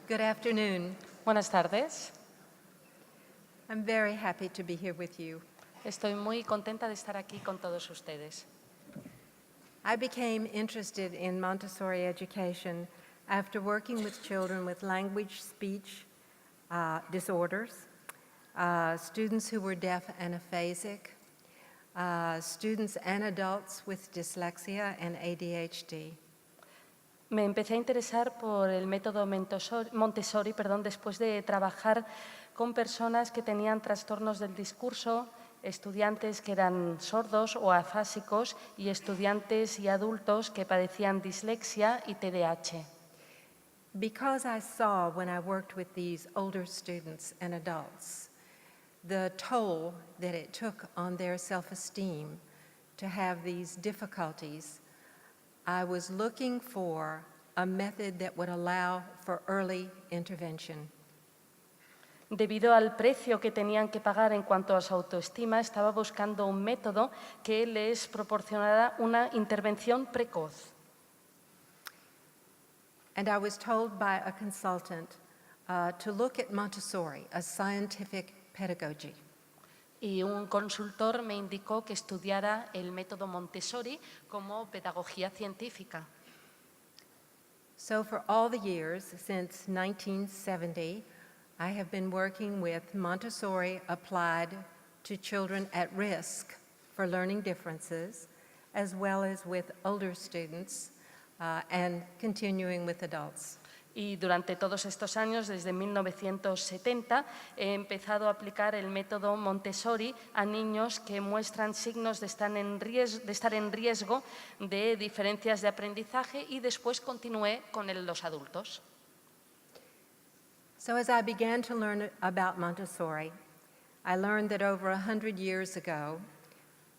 Good afternoon. Buenas tardes. I'm very happy to be here with you. Estoy muy contenta de estar aquí con todos ustedes. I became interested in Montessori education after working with children with language speech disorders, students who were deaf and aphasic, students and adults with dyslexia and ADHD. Me empecé a interesar por el método Montessori después de trabajar con personas que tenían trastornos del discurso, estudiantes que eran sordos o afásicos y estudiantes y adultos que padecían dislexia y TDAH. Because I saw when I worked with these older students and adults the toll that it took on their self-esteem to have these difficulties, I was looking for a method that would allow for early intervention. Debido al precio que tenían que pagar en cuanto a su autoestima, estaba buscando un método que les proporcionara una intervención precoz. And I was told by a consultant to look at Montessori, a scientific pedagogy. Y un consultor me indicó que estudiara el método Montessori como pedagogía científica. So for all the years since 1970, I have been working with Montessori applied to children at risk for learning differences, as well as with older students and continuing with adults. Y durante todos estos años, desde 1970, he empezado a aplicar el método Montessori a niños que muestran signos de estar en riesgo de diferencias de aprendizaje y después continué con los adultos. So as I began to learn about Montessori, I learned that over 100 years ago,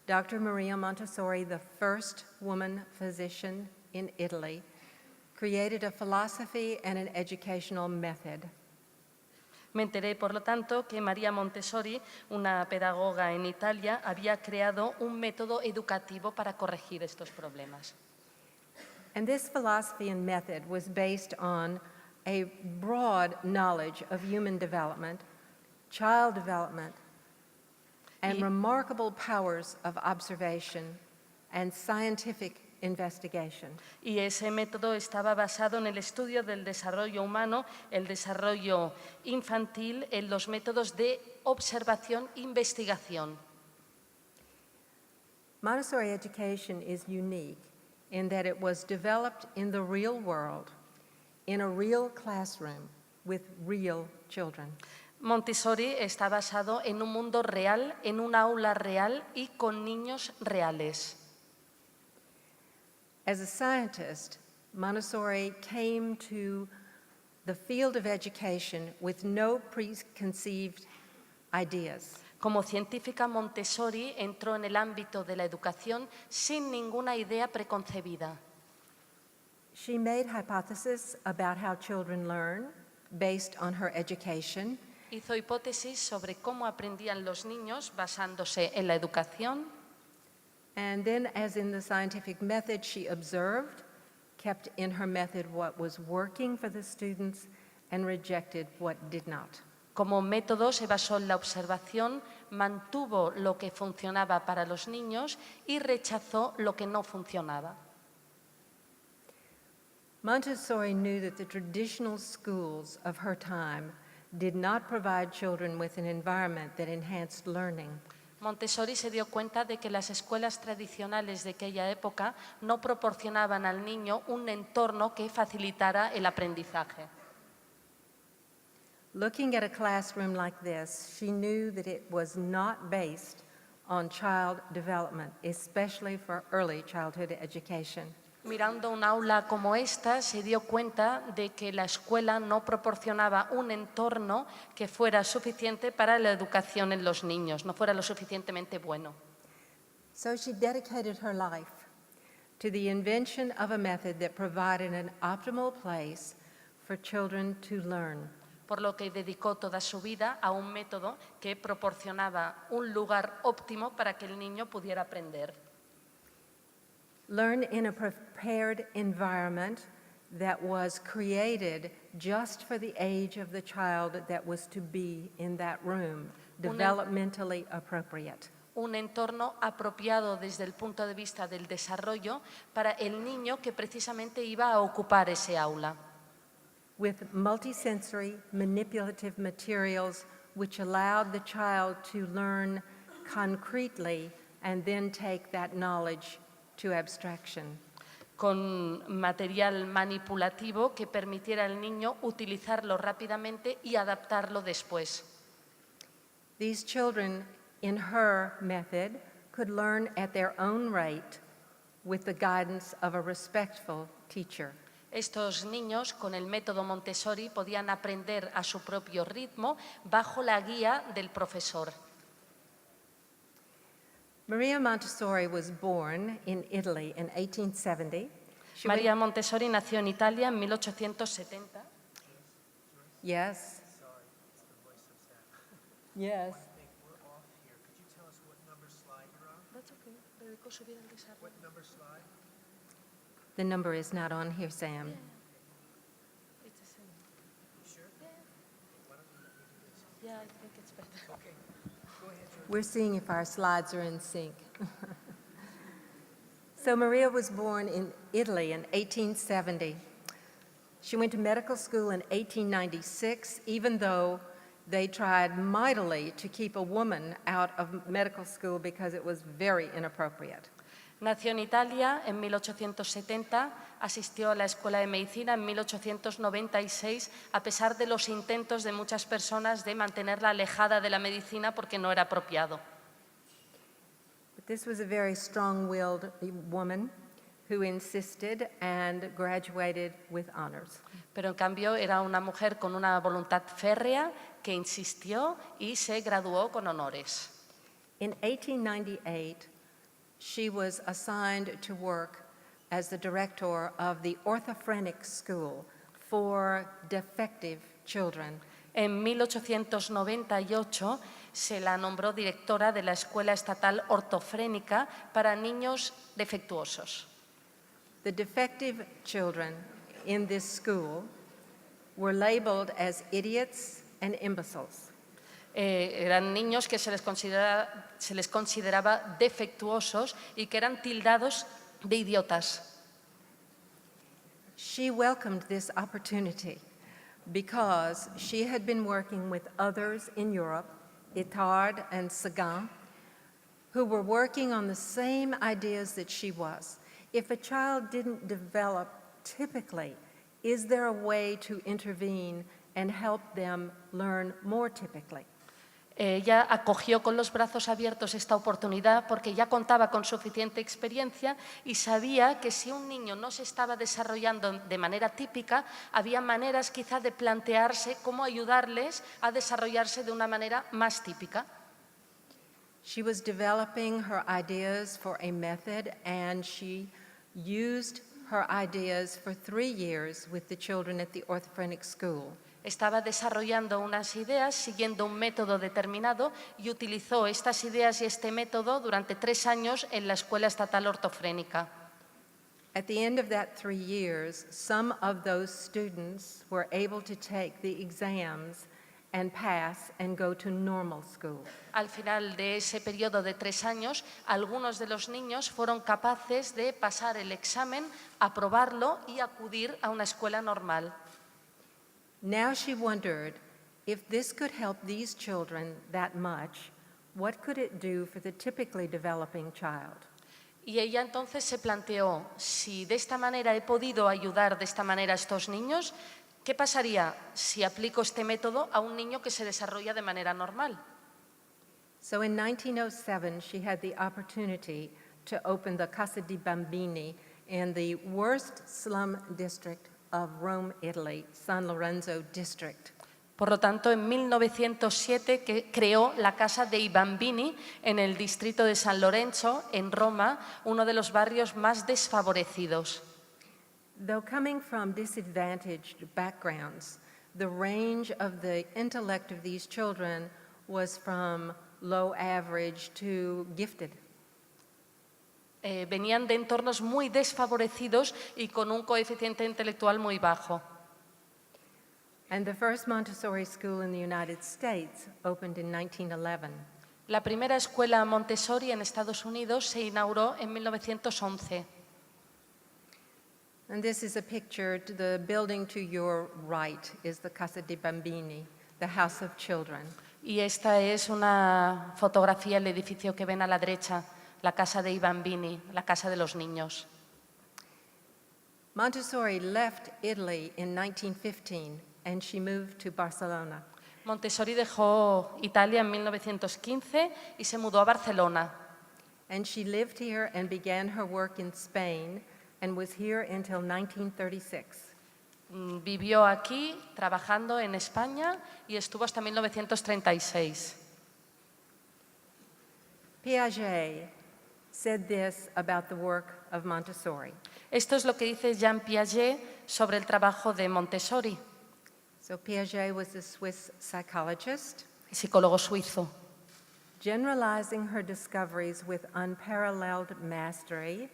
Dr. Maria Montessori, the first woman physician in Italy, created a philosophy and an educational method. Me enteré, por lo tanto, que María Montessori, una pedagoga en Italia, había creado un método educativo para corregir estos problemas. And this philosophy and method was based on a broad knowledge of human development, child development, and remarkable powers of observation and scientific investigation. Y ese método estaba basado en el estudio del desarrollo humano, el desarrollo infantil, en los métodos de observación e investigación. Montessori education is unique in that it was developed in the real world, in a real classroom, with real children. Montessori está basado en un mundo real, en un aula real y con niños reales. As a scientist, Montessori came to the field of education with no preconceived ideas. Como científica, Montessori entró en el ámbito de la educación sin ninguna idea preconcebida. She made hypotheses about how children learn based on her education. Hizo hipótesis sobre cómo aprendían los niños basándose en la educación. And then, as in the scientific method, she observed, kept in her method what was working for the students, and rejected what did not. Como método se basó en la observación, mantuvo lo que funcionaba para los niños y rechazó lo que no funcionaba. Montessori knew that the traditional schools of her time did not provide children with an environment that enhanced learning. Montessori se dio cuenta de que las escuelas tradicionales de aquella época no proporcionaban al niño un entorno que facilitara el aprendizaje. Looking at a classroom like this, she knew that it was not based on child development, especially for early childhood education. Mirando un aula como esta, se dio cuenta de que la escuela no proporcionaba un entorno que fuera suficiente para la educación en los niños, no fuera lo suficientemente bueno. So she dedicated her life to the invention of a method that provided an optimal place for children to learn. Por lo que dedicó toda su vida a un método que proporcionaba un lugar óptimo para que el niño pudiera aprender. Learn in a prepared environment that was created just for the age of the child that was to be in that room, developmentally appropriate. Un entorno apropiado desde el punto de vista del desarrollo para el niño que precisamente iba a ocupar ese aula. With multisensory manipulative materials which allowed the child to learn concretely and then take that knowledge to abstraction. Con material manipulativo que permitiera al niño utilizarlo rápidamente y adaptarlo después. These children, in her method, could learn at their own rate with the guidance of a respectful teacher. Estos niños, con el método Montessori, podían aprender a su propio ritmo bajo la guía del profesor. Maria Montessori was born in Italy in 1870. María Montessori nació en Italia en 1870. Yes. Yes. The number is not on here, Sam. We're seeing if our slides are in sync. So Maria was born in Italy in 1870. She went to medical school in 1896, even though they tried mightily to keep a woman out of medical school because it was very inappropriate. Nació en Italia en 1870, asistió a la Escuela de Medicina en 1896, a pesar de los intentos de muchas personas de mantenerla alejada de la medicina porque no era apropiado. But this was a very strong-willed woman who insisted and graduated with honors. Pero en cambio era una mujer con una voluntad férrea que insistió y se graduó con honores. In 1898, she was assigned to work as the director of the orthophrenic school for defective children. En 1898 se la nombró directora de la Escuela Estatal Ortofrénica para niños defectuosos. The defective children in this school were labeled as idiots and imbeciles. Eran niños que se les consideraba defectuosos y que eran tildados de idiotas. She welcomed this opportunity because she had been working with others in Europe, Itard and Sagan, who were working on the same ideas that she was. If a child didn't develop typically, is there a way to intervene and help them learn more typically? Ella acogió con los brazos abiertos esta oportunidad porque ya contaba con suficiente experiencia y sabía que si un niño no se estaba desarrollando de manera típica, había maneras quizá de plantearse cómo ayudarles a desarrollarse de una manera más típica. She was developing her ideas for a method, and she used her ideas for 3 years with the children at the orthophrenic school. Estaba desarrollando unas ideas siguiendo un método determinado y utilizó estas ideas y este método durante 3 años en la Escuela Estatal Ortofrénica. At the end of that 3 years, some of those students were able to take the exams and pass and go to normal school. Al final de ese periodo de 3 años, algunos de los niños fueron capaces de pasar el examen, aprobarlo y acudir a una escuela normal. Now she wondered, if this could help these children that much, what could it do for the typically developing child? Y ella entonces se planteó, si de esta manera he podido ayudar de esta manera a estos niños, ¿qué pasaría si aplico este método a un niño que se desarrolla de manera normal? So in 1907, she had the opportunity to open the Casa di Bambini in the worst slum district of Rome, Italy, San Lorenzo district. Por lo tanto, en 1907 creó la Casa dei Bambini en el distrito de San Lorenzo, en Roma, uno de los barrios más desfavorecidos. Though coming from disadvantaged backgrounds, the range of the intellect of these children was from low average to gifted. Venían de entornos muy desfavorecidos y con un coeficiente intelectual muy bajo. And the first Montessori school in the United States opened in 1911. La primera escuela Montessori en Estados Unidos se inauguró en 1911. And this is a picture. The building to your right is the Casa dei Bambini, the House of Children. Y esta es una fotografía del edificio que ven a la derecha, la Casa dei Bambini, la Casa de los Niños. Montessori left Italy in 1915 and she moved to Barcelona. Montessori dejó Italia en 1915 y se mudó a Barcelona. And she lived here and began her work in Spain and was here until 1936. Vivió aquí trabajando en España y estuvo hasta 1936. Piaget said this about the work of Montessori. Esto es lo que dice Jean Piaget sobre el trabajo de Montessori, So Piaget was a Swiss psychologist, psicólogo suizo. generalizing her discoveries with unparalleled mastery.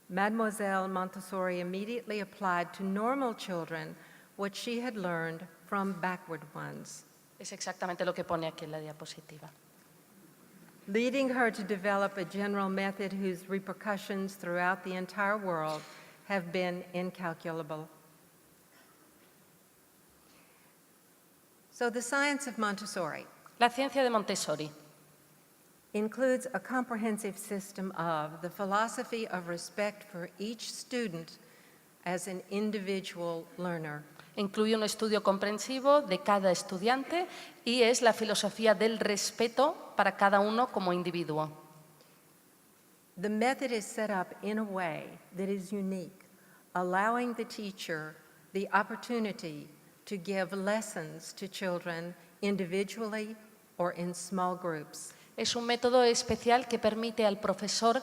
Mademoiselle Montessori immediately applied to normal children what she had learned from backward ones, Es exactamente lo que pone aquí en la diapositiva. leading her to develop a general method whose repercussions throughout the entire world have been incalculable. So the science of Montessori La ciencia de Montessori includes a comprehensive system of the philosophy of respect for each student as an individual learner. incluye un estudio comprensivo de cada estudiante y es la filosofía del respeto para cada uno como individuo. The method is set up in a way that is unique, allowing the teacher the opportunity to give lessons to children individually or in small groups. Es un método especial que permite al profesor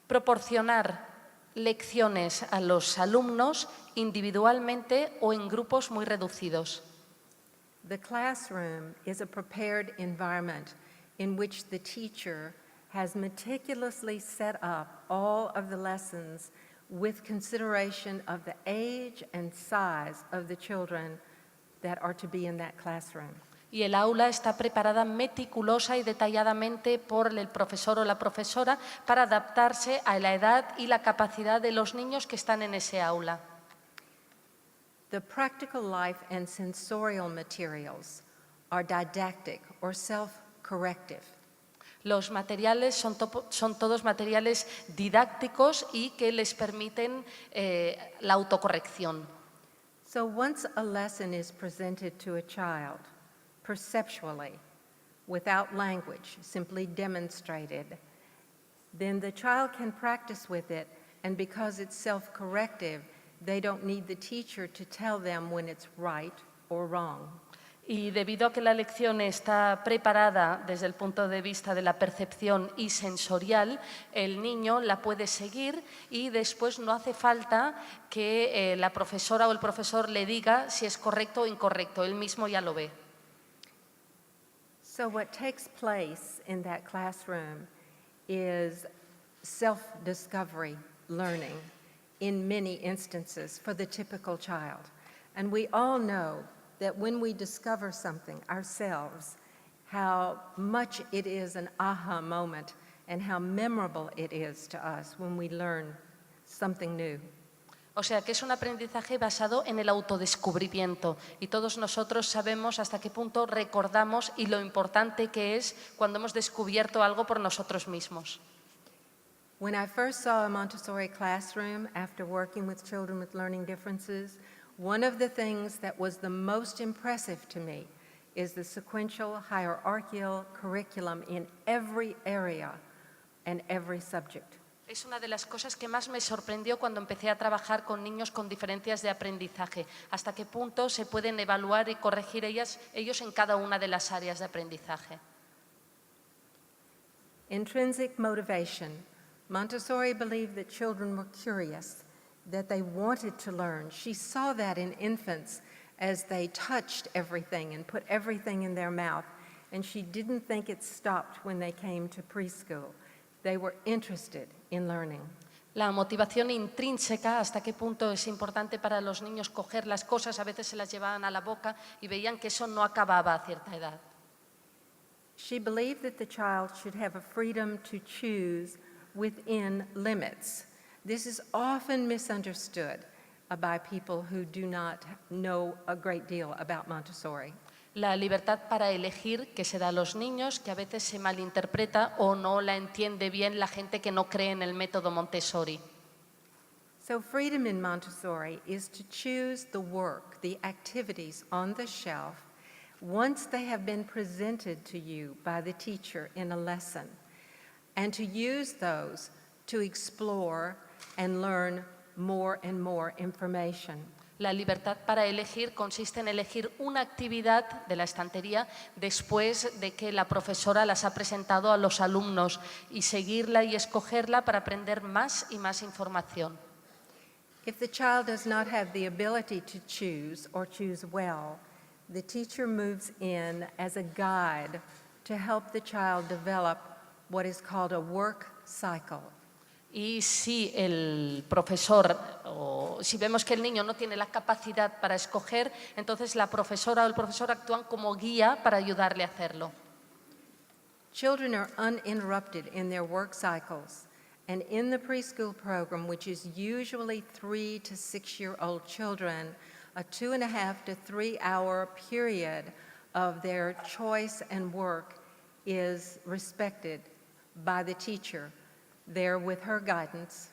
proporcionar lecciones a los alumnos individualmente o en grupos muy reducidos. The classroom is a prepared environment in which the teacher has meticulously set up all of the lessons with consideration of the age and size of the children that are to be in that classroom. Y el aula está preparada meticulosa y detalladamente por el profesor o la profesora para adaptarse a la edad y la capacidad de los niños que están en ese aula. The practical life and sensorial materials are didactic or self-corrective. Los materiales son todos materiales didácticos y que les permiten la autocorrección. So once a lesson is presented to a child, perceptually, without language, simply demonstrated, then the child can practice with it, and because it's self-corrective, they don't need the teacher to tell them when it's right or wrong. Y debido a que la lección está preparada desde el punto de vista de la percepción y sensorial, el niño la puede seguir y después no hace falta que la profesora o el profesor le diga si es correcto o incorrecto, él mismo ya lo ve. So what takes place in that classroom is self-discovery learning in many instances for the typical child. And we all know that when we discover something ourselves, how much it is an aha moment and how memorable it is to us when we learn something new. O sea, que es un aprendizaje basado en el autodescubrimiento y todos nosotros sabemos hasta qué punto recordamos y lo importante que es cuando hemos descubierto algo por nosotros mismos. When I first saw a Montessori classroom after working with children with learning differences, one of the things that was the most impressive to me is the sequential hierarchical curriculum in every area and every subject. Es una de las cosas que más me sorprendió cuando empecé a trabajar con niños con diferencias de aprendizaje. Hasta qué punto se pueden evaluar y corregir ellos en cada una de las áreas de aprendizaje. Intrinsic motivation. Montessori believed that children were curious, that they wanted to learn. She saw that in infants as they touched everything and put everything in their mouth, and she didn't think it stopped when they came to preschool. They were interested in learning. La motivación intrínseca, hasta qué punto es importante para los niños coger las cosas, a veces se las llevaban a la boca y veían que eso no acababa a cierta edad. She believed that the child should have a freedom to choose within limits. This is often misunderstood by people who do not know a great deal about Montessori. La libertad para elegir que se da a los niños, que a veces se malinterpreta o no la entiende bien la gente que no cree en el método Montessori. So freedom in Montessori is to choose the work, the activities on the shelf, once they have been presented to you by the teacher in a lesson, and to use those to explore and learn more and more information. La libertad para elegir consiste en elegir una actividad de la estantería después de que la profesora las ha presentado a los alumnos y seguirla y escogerla para aprender más y más información. If the child does not have the ability to choose or choose well, the teacher moves in as a guide to help the child develop what is called a work cycle. Y si el profesor, o si vemos que el niño no tiene la capacidad para escoger, entonces la profesora o el profesor actúan como guía para ayudarle a hacerlo. Children are uninterrupted in their work cycles, and in the preschool program, which is usually 3 to 6-year-old children, a 2.5 to 3 hour period of their choice and work is respected by the teacher. There with her guidance.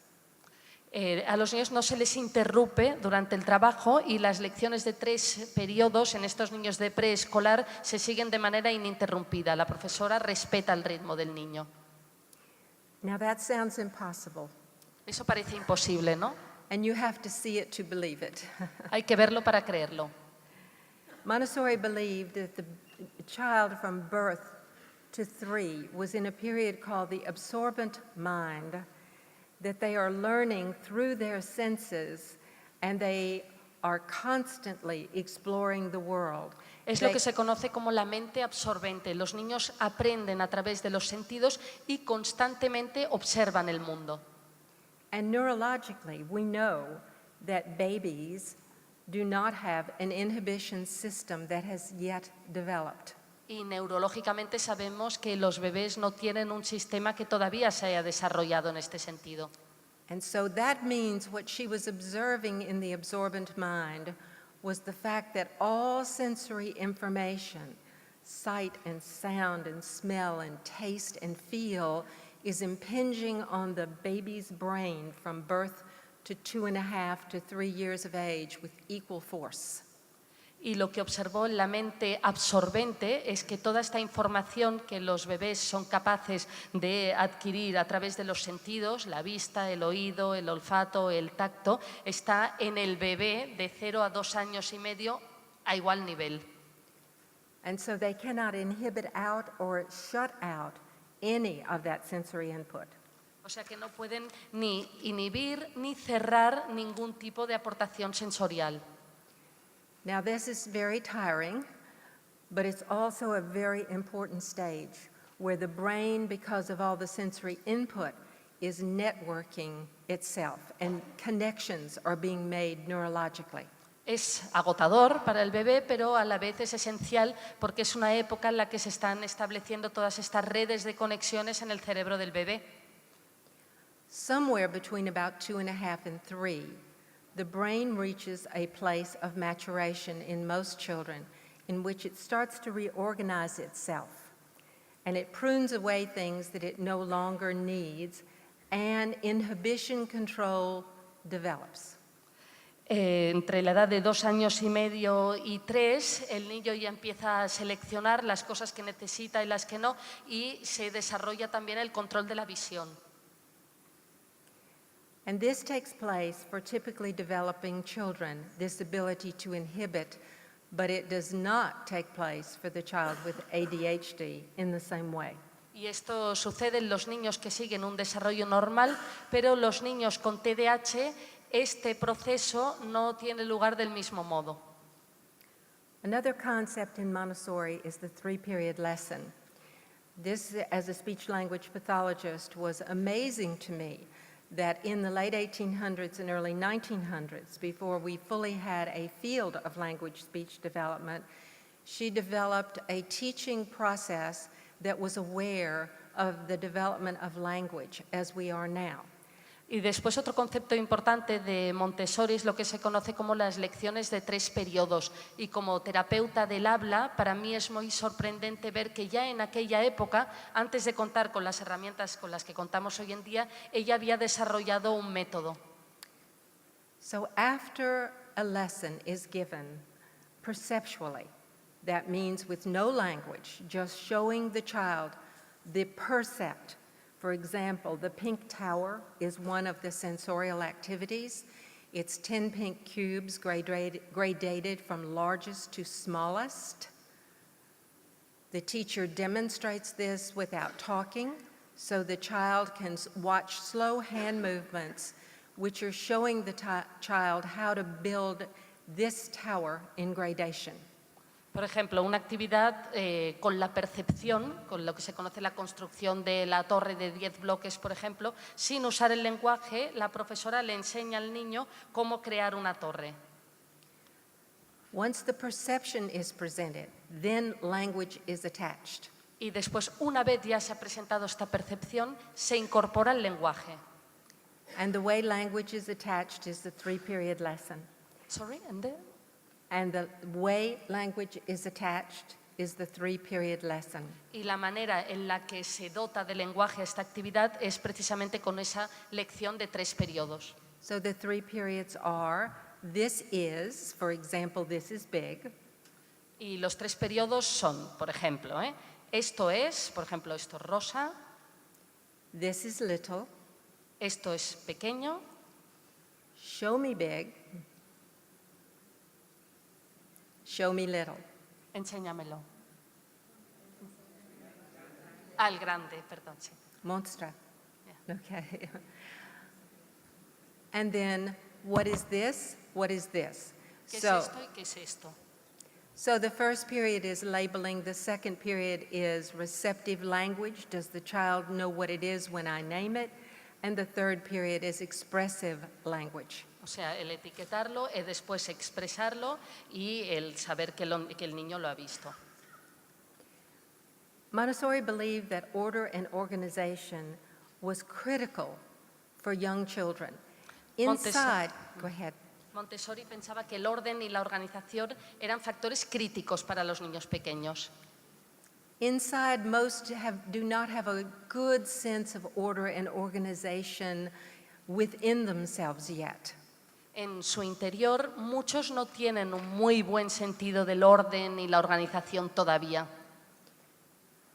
A los niños no se les interrumpe durante el trabajo y las lecciones de 3 periodos en estos niños de preescolar se siguen de manera ininterrumpida. La profesora respeta el ritmo del niño. Now that sounds impossible. Eso parece imposible, ¿no? And you have to see it to believe it. Hay que verlo para creerlo. Montessori believed that the child from birth to 3 was in a period called the absorbent mind, that they are learning through their senses and they are constantly exploring the world. Es lo que se conoce como la mente absorbente. Los niños aprenden a través de los sentidos y constantemente observan el mundo. And neurologically, we know that babies do not have an inhibition system that has yet developed. Y neurológicamente sabemos que los bebés no tienen un sistema que todavía se haya desarrollado en este sentido. And so that means what she was observing in the absorbent mind was the fact that all sensory information, sight and sound and smell and taste and feel, is impinging on the baby's brain from birth to 2.5 to 3 years of age with equal force. Y lo que observó en la mente absorbente es que toda esta información que los bebés son capaces de adquirir a través de los sentidos, la vista, el oído, el olfato, el tacto, está en el bebé de 0 a 2 años y medio a igual nivel. And so they cannot inhibit out or shut out any of that sensory input. O sea que no pueden ni inhibir ni cerrar ningún tipo de aportación sensorial. Now this is very tiring, but it's also a very important stage where the brain, because of all the sensory input, is networking itself and connections are being made neurologically. Es agotador para el bebé, pero a la vez es esencial porque es una época en la que se están estableciendo todas estas redes de conexiones en el cerebro del bebé. Somewhere between about 2.5 and 3, the brain reaches a place of maturation in most children in which it starts to reorganize itself, and it prunes away things that it no longer needs, and inhibition control develops. Entre la edad de 2 años y medio y 3, el niño ya empieza a seleccionar las cosas que necesita y las que no, y se desarrolla también el control de la visión. And this takes place for typically developing children, this ability to inhibit, but it does not take place for the child with ADHD in the same way. Y esto sucede en los niños que siguen un desarrollo normal, pero los niños con TDAH, este proceso no tiene lugar del mismo modo. Another concept in Montessori is the 3-period lesson. This, as a speech-language pathologist, was amazing to me that in the late 1800s and early 1900s, before we fully had a field of language-speech development, she developed a teaching process that was aware of the development of language as we are now. Y después otro concepto importante de Montessori es lo que se conoce como las lecciones de 3 periodos. Y como terapeuta del habla, para mí es muy sorprendente ver que ya en aquella época, antes de contar con las herramientas con las que contamos hoy en día, ella había desarrollado un método. So after a lesson is given perceptually, that means with no language, just showing the child the percept. For example, the pink tower is one of the sensorial activities. It's 10 pink cubes gradated from largest to smallest. The teacher demonstrates this without talking, so the child can watch slow hand movements, which are showing the child how to build this tower in gradation. Por ejemplo, una actividad con la percepción, con lo que se conoce la construcción de la torre de 10 bloques, por ejemplo, sin usar el lenguaje, la profesora le enseña al niño cómo crear una torre. Once the perception is presented, then language is attached. Y después, una vez ya se ha presentado esta percepción, se incorpora el lenguaje. And the way language is attached is the 3-period lesson. Sorry, and then? And the way language is attached is the 3-period lesson. Y la manera en la que se dota de lenguaje esta actividad es precisamente con esa lección de 3 periodos. So the 3 periods are, this is, for example, this is big. Y los 3 periodos son, por ejemplo, esto es, por ejemplo, esto es rosa. This is little. Esto es pequeño. Show me big. Show me little. Enséñamelo. Al grande, perdón, sí. Monstra. Yeah. Okay. And then, what is this? What is this? ¿Qué es esto y qué es esto? So the first period is labeling, the second period is receptive language. Does the child know what it is when I name it? And the third period is expressive language. O sea, el etiquetarlo, después expresarlo y el saber que el niño lo ha visto. Montessori believed that order and organization was critical for young children. Inside, go ahead. Montessori pensaba que el orden y la organización eran factores críticos para los niños pequeños. Inside, most do not have a good sense of order and organization within themselves yet. En su interior, muchos no tienen un muy buen sentido del orden y la organización todavía.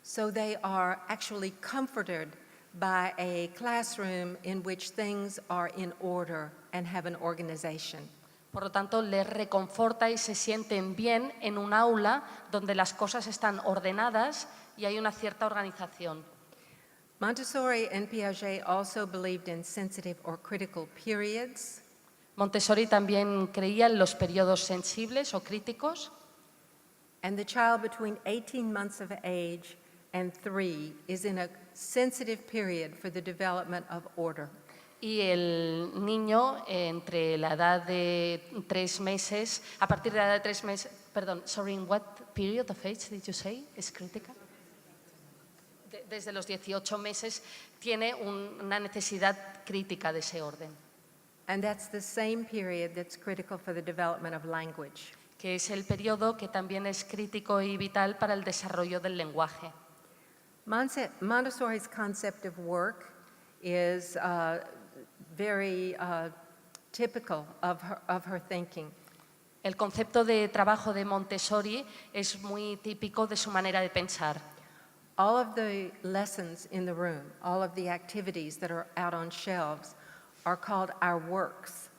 So they are actually comforted by a classroom in which things are in order and have an organization. Por lo tanto, les reconforta y se sienten bien en un aula donde las cosas están ordenadas y hay una cierta organización. Montessori and Piaget also believed in sensitive or critical periods. Montessori también creía en los periodos sensibles o críticos. And the child between 18 months of age and 3 is in a sensitive period for the development of order. Y el niño entre la edad de 3 meses, a partir de la edad de 3 meses, perdón, sorry, in what period of age did you say is critical? Desde los 18 meses tiene una necesidad crítica de ese orden. And that's the same period that's critical for the development of language. Que es el periodo que también es crítico y vital para el desarrollo del lenguaje. Montessori's concept of work is very typical of her thinking. El concepto de trabajo de Montessori es muy típico de su manera de pensar. All of the lessons in the room, all of the activities that are out on shelves are called our works.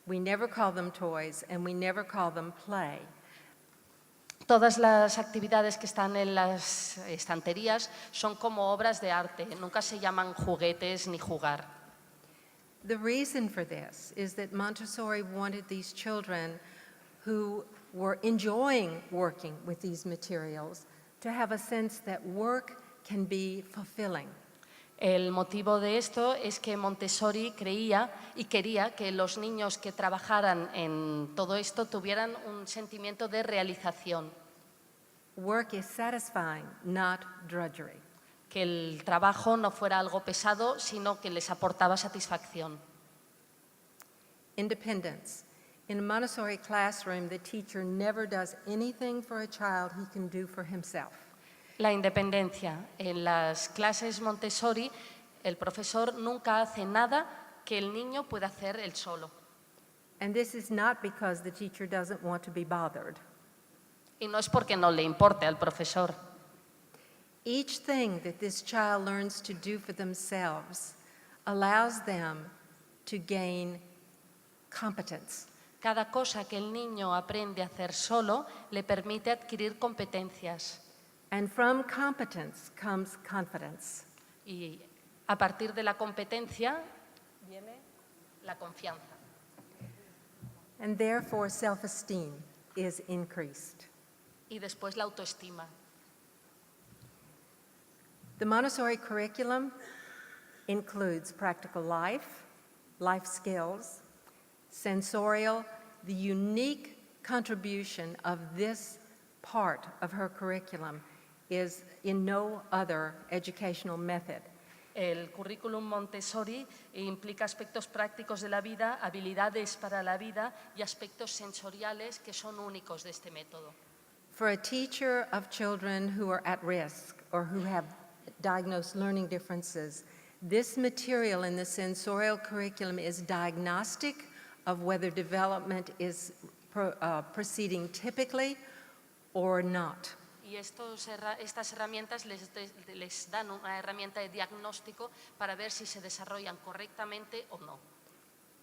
We never call them toys and we never call them play. Todas las actividades que están en las estanterías son como obras de arte, nunca se llaman juguetes ni jugar. The reason for this is that Montessori wanted these children who were enjoying working with these materials to have a sense that work can be fulfilling. El motivo de esto es que Montessori creía y quería que los niños que trabajaran en todo esto tuvieran un sentimiento de realización, Work is satisfying, not drudgery. que el trabajo no fuera algo pesado, sino que les aportaba satisfacción. Independence. In a Montessori classroom, the teacher never does anything for a child he can do for himself. La independencia. En las clases Montessori, el profesor nunca hace nada que el niño pueda hacer él solo. And this is not because the teacher doesn't want to be bothered. Y no es porque no le importe al profesor. Each thing that this child learns to do for themselves allows them to gain competence. Cada cosa que el niño aprende a hacer solo le permite adquirir competencias. And from competence comes confidence. Y a partir de la competencia viene la confianza. And therefore, self-esteem is increased. Y después la autoestima. The Montessori curriculum includes practical life, life skills, sensorial. The unique contribution of this part of her curriculum is in no other educational method. El currículum Montessori implica aspectos prácticos de la vida, habilidades para la vida y aspectos sensoriales que son únicos de este método. For a teacher of children who are at risk or who have diagnosed learning differences, this material in the sensorial curriculum is diagnostic of whether development is proceeding typically or not. Y estas herramientas les dan una herramienta de diagnóstico para ver si se desarrollan correctamente o no.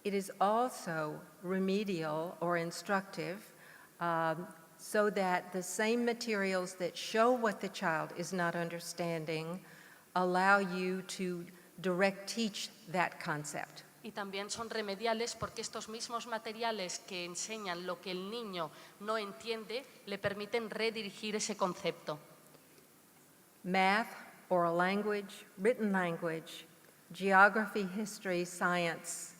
It is also remedial or instructive so that the same materials that show what the child is not understanding allow you to direct teach that concept. Y también son remediales porque estos mismos materiales que enseñan lo que el niño no entiende le permiten redirigir ese concepto. Math, oral language, written language, geography, history, science,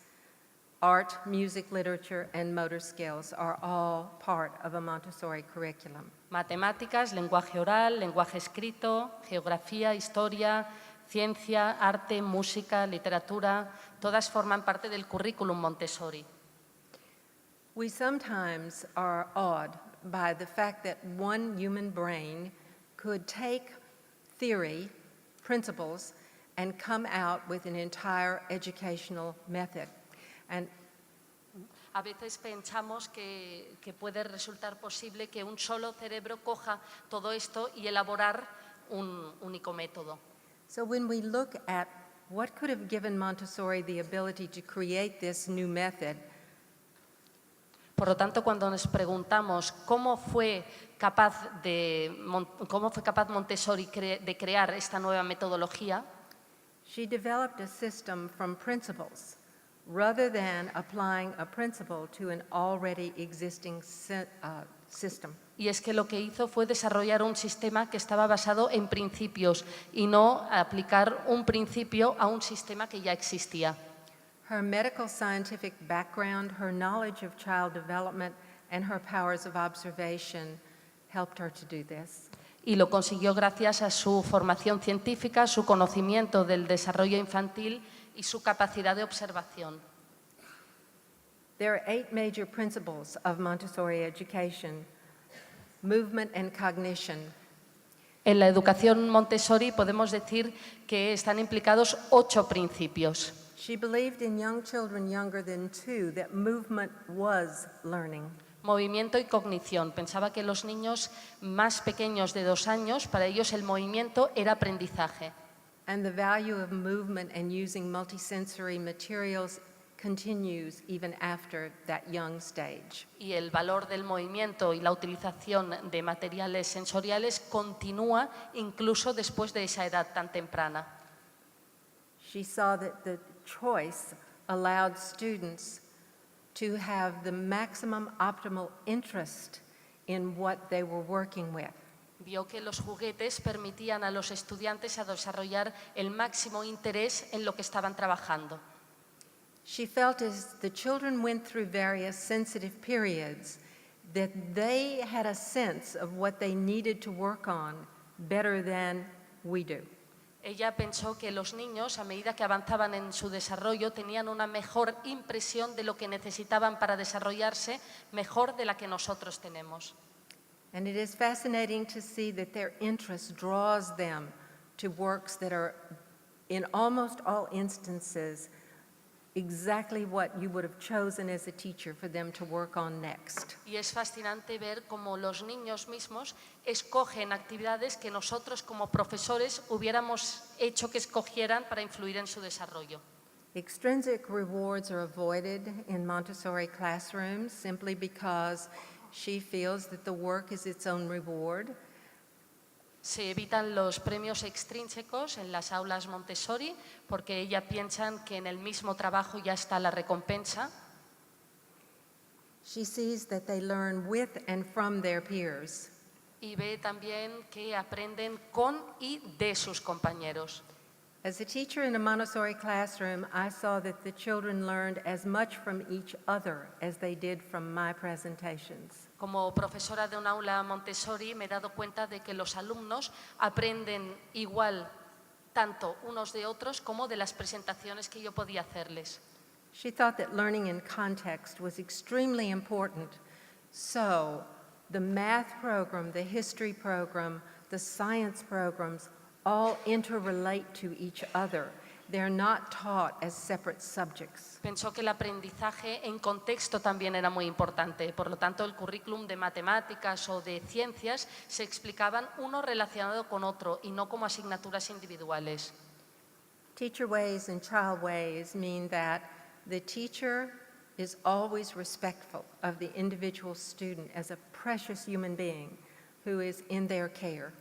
art, music, literature, and motor skills are all part of a Montessori curriculum. Matemáticas, lenguaje oral, lenguaje escrito, geografía, historia, ciencia, arte, música, literatura, todas forman parte del currículum Montessori. We sometimes are awed by the fact that one human brain could take theory, principles, and come out with an entire educational method. And A veces pensamos que puede resultar posible que un solo cerebro coja todo esto y elaborar un único método. so when we look at what could have given Montessori the ability to create this new method, Por lo tanto, cuando nos preguntamos cómo fue capaz Montessori de crear esta nueva metodología, she developed a system from principles rather than applying a principle to an already existing system. y es que lo que hizo fue desarrollar un sistema que estaba basado en principios y no aplicar un principio a un sistema que ya existía. Her medical scientific background, her knowledge of child development, and her powers of observation helped her to do this. Y lo consiguió gracias a su formación científica, su conocimiento del desarrollo infantil y su capacidad de observación. There are 8 major principles of Montessori education: movement and cognition, En la educación Montessori podemos decir que están implicados 8 principios. She believed in young children younger than 2 that movement was learning. Movimiento y cognición. Pensaba que los niños más pequeños de 2 años, para ellos el movimiento era aprendizaje. And the value of movement and using multisensory materials continues even after that young stage. Y el valor del movimiento y la utilización de materiales sensoriales continúa incluso después de esa edad tan temprana. She saw that the choice allowed students to have the maximum optimal interest in what they were working with. Vio que los juguetes permitían a los estudiantes a desarrollar el máximo interés en lo que estaban trabajando. She felt as the children went through various sensitive periods that they had a sense of what they needed to work on better than we do. Ella pensó que los niños, a medida que avanzaban en su desarrollo, tenían una mejor impresión de lo que necesitaban para desarrollarse, mejor de la que nosotros tenemos. And it is fascinating to see that their interest draws them to works that are, in almost all instances, exactly what you would have chosen as a teacher for them to work on next. Y es fascinante ver cómo los niños mismos escogen actividades que nosotros como profesores hubiéramos hecho que escogieran para influir en su desarrollo. Extrinsic rewards are avoided in Montessori classrooms simply because she feels that the work is its own reward. Se evitan los premios extrínsecos en las aulas Montessori porque ellas piensan que en el mismo trabajo ya está la recompensa. She sees that they learn with and from their peers. Y ve también que aprenden con y de sus compañeros. As a teacher in a Montessori classroom, I saw that the children learned as much from each other as they did from my presentations. Como profesora de un aula Montessori me he dado cuenta de que los alumnos aprenden igual tanto unos de otros como de las presentaciones que yo podía hacerles. She thought that learning in context was extremely important. So the math program, the history program, the science programs all interrelate to each other. They're not taught as separate subjects. Pensó que el aprendizaje en contexto también era muy importante. Por lo tanto, el currículum de matemáticas o de ciencias se explicaban uno relacionado con otro y no como asignaturas individuales. Teacher ways and child ways mean that the teacher is always respectful of the individual student as a precious human being who is in their care.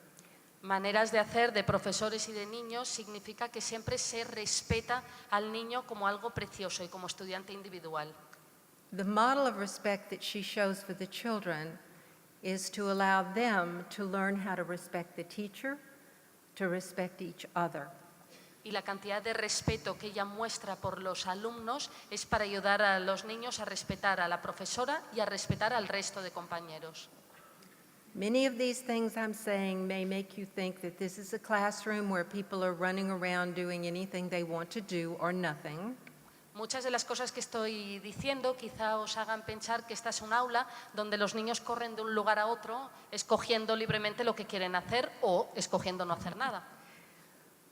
Maneras de hacer de profesores y de niños significa que siempre se respeta al niño como algo precioso y como estudiante individual. The model of respect that she shows for the children is to allow them to learn how to respect the teacher, to respect each other. Y la cantidad de respeto que ella muestra por los alumnos es para ayudar a los niños a respetar a la profesora y a respetar al resto de compañeros. Many of these things I'm saying may make you think that this is a classroom where people are running around doing anything they want to do or nothing. Muchas de las cosas que estoy diciendo quizá os hagan pensar que esta es un aula donde los niños corren de un lugar a otro escogiendo libremente lo que quieren hacer o escogiendo no hacer nada.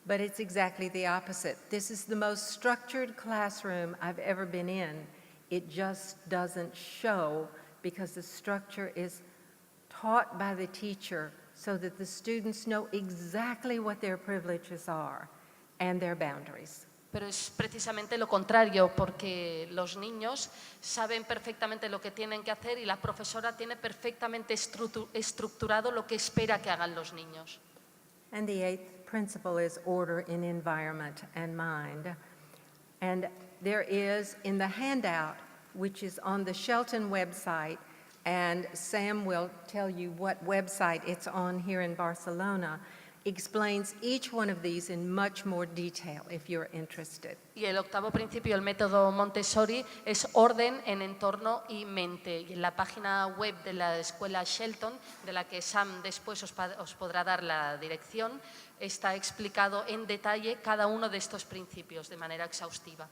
But it's exactly the opposite. This is the most structured classroom I've ever been in. It just doesn't show because the structure is taught by the teacher so that the students know exactly what their privileges are and their boundaries. Pero es precisamente lo contrario, porque los niños saben perfectamente lo que tienen que hacer y la profesora tiene perfectamente estructurado lo que espera que hagan los niños. And the eighth principle is order in environment and mind. And there is in the handout, which is on the Shelton website, and Sam will tell you what website it's on here in Barcelona, explains each one of these in much more detail if you're interested. Y el octavo principio, el método Montessori, es orden en entorno y mente. Y en la página web de la escuela Shelton, de la que Sam después os podrá dar la dirección, está explicado en detalle cada uno de estos principios de manera exhaustiva.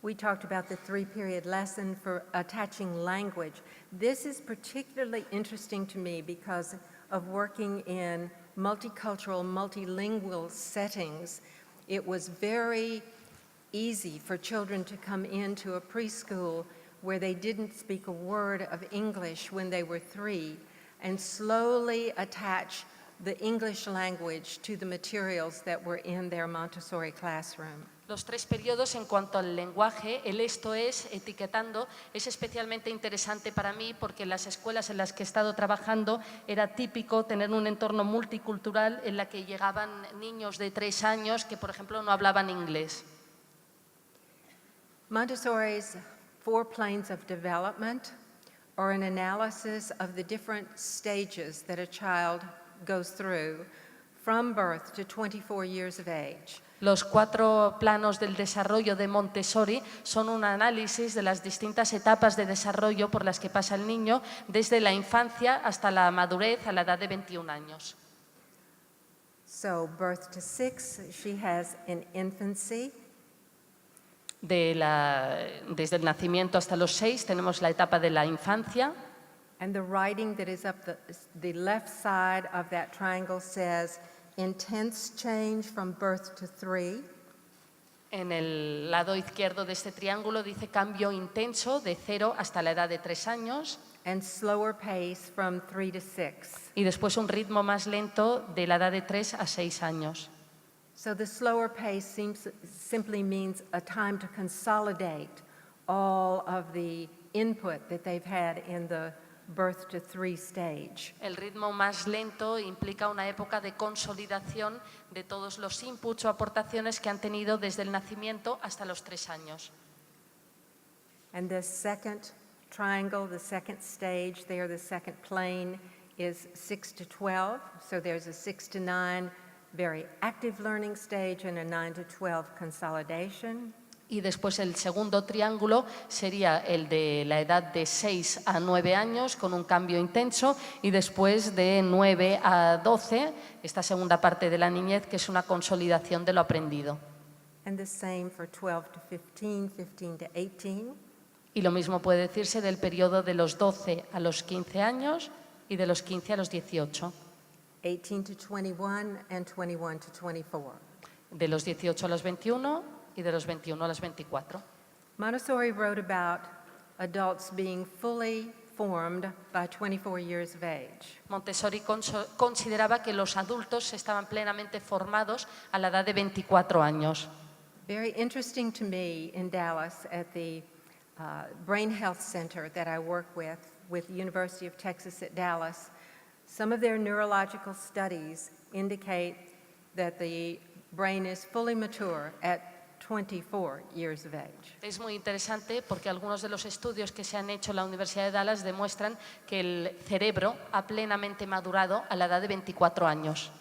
We talked about the 3-period lesson for attaching language. This is particularly interesting to me because of working in multicultural, multilingual settings. It was very easy for children to come into a preschool where they didn't speak a word of English when they were 3 and slowly attach the English language to the materials that were in their Montessori classroom. Los 3 periodos en cuanto al lenguaje, el esto es, etiquetando, es especialmente interesante para mí porque en las escuelas en las que he estado trabajando era típico tener un entorno multicultural en la que llegaban niños de 3 años que, por ejemplo, no hablaban inglés. Montessori's 4 planes of development or an analysis of the different stages that a child goes through from birth to 24 years of age. Los 4 planos del desarrollo de Montessori son un análisis de las distintas etapas de desarrollo por las que pasa el niño desde la infancia hasta la madurez a la edad de 21 años. So birth to 6, she has an infancy. Desde el nacimiento hasta los 6 tenemos la etapa de la infancia. And the writing that is up the left side of that triangle says, intense change from birth to 3. En el lado izquierdo de este triángulo dice cambio intenso de 0 hasta la edad de 3 años. And slower pace from 3 to 6. Y después un ritmo más lento de la edad de 3 a 6 años. So the slower pace simply means a time to consolidate all of the input that they've had in the birth to 3 stage. El ritmo más lento implica una época de consolidación de todos los inputs o aportaciones que han tenido desde el nacimiento hasta los 3 años. And the second triangle, the second stage there, the second plane is 6 to 12. So there's a 6 to 9 very active learning stage and a 9 to 12 consolidation. Y después el segundo triángulo sería el de la edad de 6 a 9 años con un cambio intenso y después de 9 a 12, esta segunda parte de la niñez que es una consolidación de lo aprendido. And the same for 12 to 15, 15 to 18. Y lo mismo puede decirse del periodo de los 12 a los 15 años y de los 15 a los 18. 18 to 21 and 21 to 24. De los 18 a los 21 y de los 21 a los 24. Montessori wrote about adults being fully formed by 24 years of age. Montessori consideraba que los adultos estaban plenamente formados a la edad de 24 años. Very interesting to me in Dallas at the Brain Health Center that I work with the University of Texas at Dallas. Some of their neurological studies indicate that the brain is fully mature at 24 years of age. Es muy interesante porque algunos de los estudios que se han hecho en la Universidad de Dallas demuestran que el cerebro ha plenamente madurado a la edad de 24 años.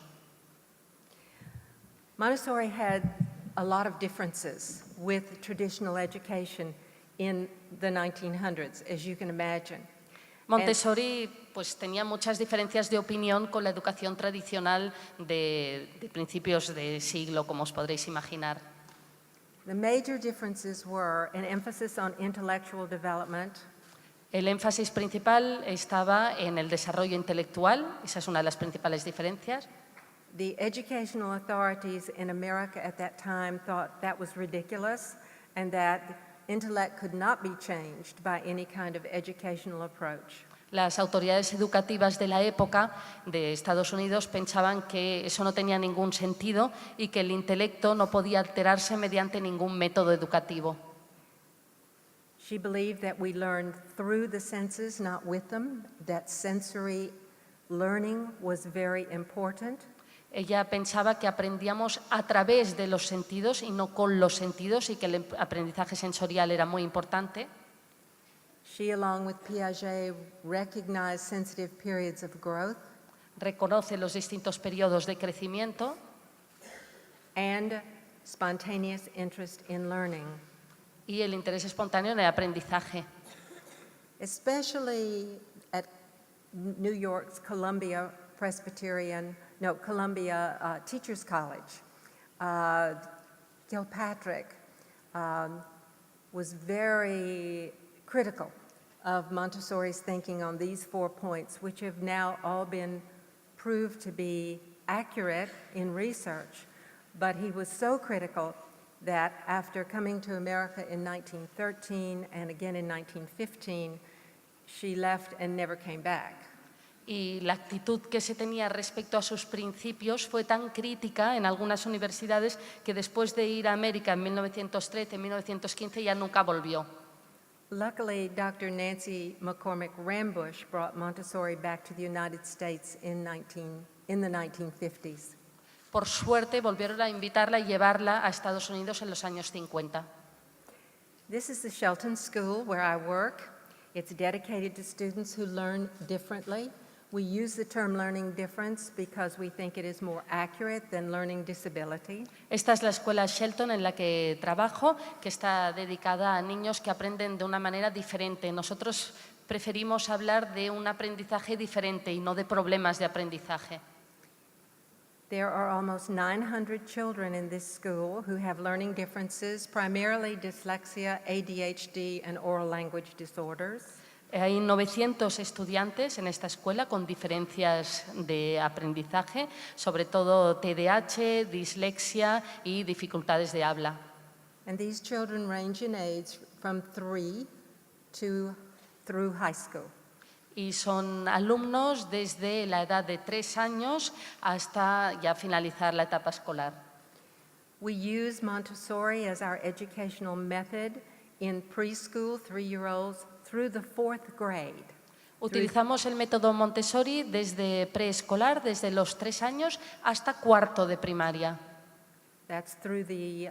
Montessori had a lot of differences with traditional education in the 1900s, as you can imagine. Montessori pues, tenía muchas diferencias de opinión con la educación tradicional de principios de siglo, como os podréis imaginar. The major differences were an emphasis on intellectual development. El énfasis principal estaba en el desarrollo intelectual, esa es una de las principales diferencias. The educational authorities in America at that time thought that was ridiculous and that intellect could not be changed by any kind of educational approach. Las autoridades educativas de la época de Estados Unidos pensaban que eso no tenía ningún sentido y que el intelecto no podía alterarse mediante ningún método educativo. She believed that we learned through the senses, not with them, that sensory learning was very important. Ella pensaba que aprendíamos a través de los sentidos y no con los sentidos y que el aprendizaje sensorial era muy importante. She, along with Piaget, recognized sensitive periods of growth. Reconoce los distintos periodos de crecimiento. And spontaneous interest in learning. Y el interés espontáneo en el aprendizaje. Especially at New York's Columbia Teachers College. Kilpatrick was very critical of Montessori's thinking on these 4 points, which have now all been proved to be accurate in research. But he was so critical that after coming to America in 1913 and again in 1915, she left and never came back. Y la actitud que se tenía respecto a sus principios fue tan crítica en algunas universidades que después de ir a América en 1913, en 1915 ya nunca volvió. Luckily, Dr. Nancy McCormick Rambush brought Montessori back to the United States in the 1950s. Por suerte, volvieron a invitarla y llevarla a Estados Unidos en los años 50. This is the Shelton School where I work. It's dedicated to students who learn differently. We use the term learning difference because we think it is more accurate than learning disability. Esta es la escuela Shelton en la que trabajo, que está dedicada a niños que aprenden de una manera diferente. Nosotros preferimos hablar de un aprendizaje diferente y no de problemas de aprendizaje. There are almost 900 children in this school who have learning differences, primarily dyslexia, ADHD, and oral language disorders. Hay 900 estudiantes en esta escuela con diferencias de aprendizaje, sobre todo TDAH, dislexia y dificultades de habla. And these children range in age from 3 through high school. Y son alumnos desde la edad de 3 años hasta ya finalizar la etapa escolar. We use Montessori as our educational method in preschool 3-year-olds through the 4th grade. Utilizamos el método Montessori desde preescolar, desde los 3 años hasta cuarto de primaria. That's through the